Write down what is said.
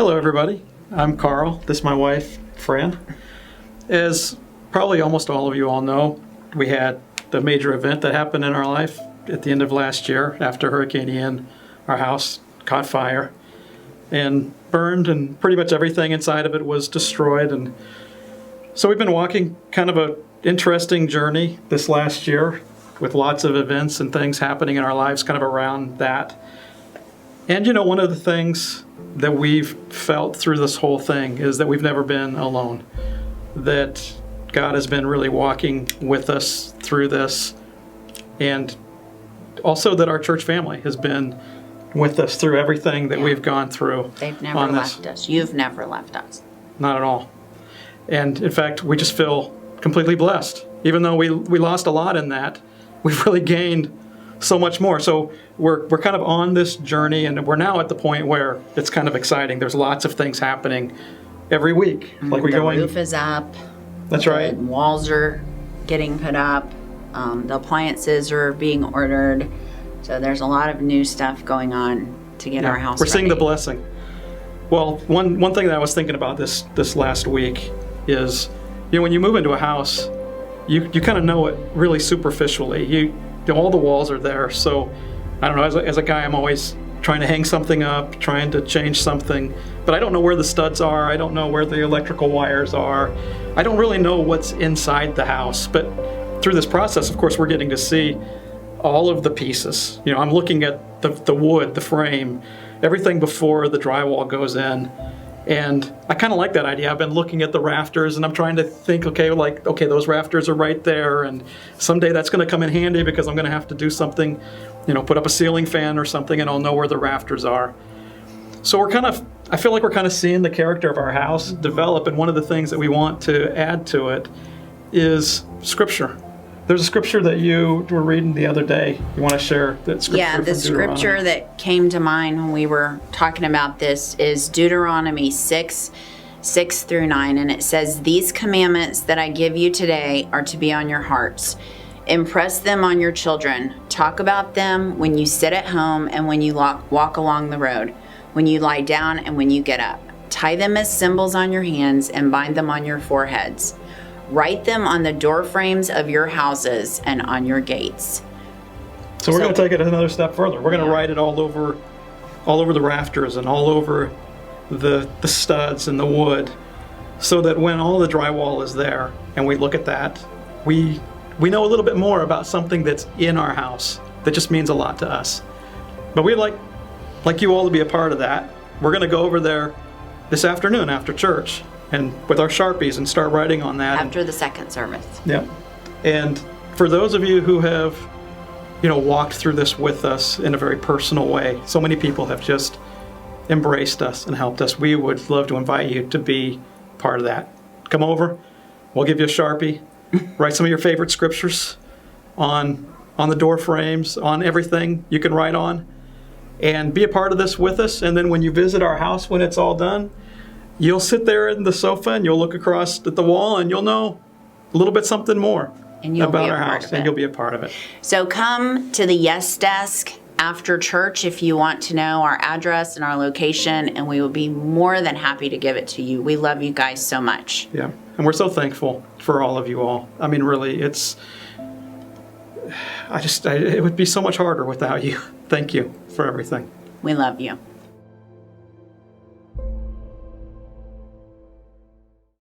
Hello, everybody. I'm Carl. This is my wife, Fran. As probably almost all of you all know, we had the major event that happened in our life at the end of last year after Hurricane Ian. Our house caught fire and burned, and pretty much everything inside of it was destroyed. And so we've been walking kind of an interesting journey this last year with lots of events and things happening in our lives kind of around that. And you know, one of the things that we've felt through this whole thing is that we've never been alone, that God has been really walking with us through this, and also that our church family has been with us through everything that we've gone through. They've never left us. You've never left us. Not at all. And in fact, we just feel completely blessed. Even though we lost a lot in that, we've really gained so much more. So we're kind of on this journey, and we're now at the point where it's kind of exciting. There's lots of things happening every week. Like The roof is up. That's right. The walls are getting put up. The appliances are being ordered. So there's a lot of new stuff going on to get our house We're seeing the ready. blessing. Well, one thing that I was thinking about this last week is, you know, when you move into a house, you kind of know it really superficially. All the walls are there. So I don't know, as a guy, I'm always trying to hang something up, trying to change something, but I don't know where the studs are. I don't know where the electrical wires are. I don't really know what's inside the house. But through this process, of course, we're getting to see all of the pieces. You know, I'm looking at the wood, the frame, everything before the drywall goes in. And I kind of like that idea. I've been looking at the rafters, and I'm trying to think, okay, those rafters are right there, and someday that's going to come in handy because I'm going to have to do something, you know, put up a ceiling fan or something, and I'll know where the rafters are. So I feel like we're kind of seeing the character of our house develop, and one of the things that we want to add to it is Scripture. There's a scripture that you were reading the other day. You want to share that scripture? Yeah, the scripture that came to mind when we were talking about this is Deuteronomy 6:6-9, and it says, "These commandments that I give you today are to be on your hearts. Impress them on your children. Talk about them when you sit at home and when you walk along the road, when you lie down and when you get up. Tie them as symbols on your hands and bind them on your foreheads. Write them on the door frames of your houses and on your gates." So we're going to take it another step further. We're going to write it all over the rafters and all over the studs and the wood, so that when all the drywall is there and we look at that, we know a little bit more about something that's in our house that just means a lot to us. But we'd like you all to be a part of that. We're going to go over there this afternoon after church, and with our Sharpies, and start writing on that. After the second service. Yeah. And for those of you who have, you know, walked through this with us in a very personal way, so many people have just embraced us and helped us. We would love to invite you to be part of that. Come over. We'll give you a Sharpie. Write some of your favorite scriptures on the door frames, on everything you can write on, and be a part of this with us. And then when you visit our house, when it's all done, you'll sit there in the sofa and you'll look across at the wall and you'll know a little bit something more about our house, and you'll be a part of it. So come to the Yes Desk after church if you want to know our address and our location, and we will be more than happy to give it to you. We love you guys so much. Yeah, and we're so thankful for all of you all. I mean, really, it would be so much harder without you. Thank you for everything. We love you.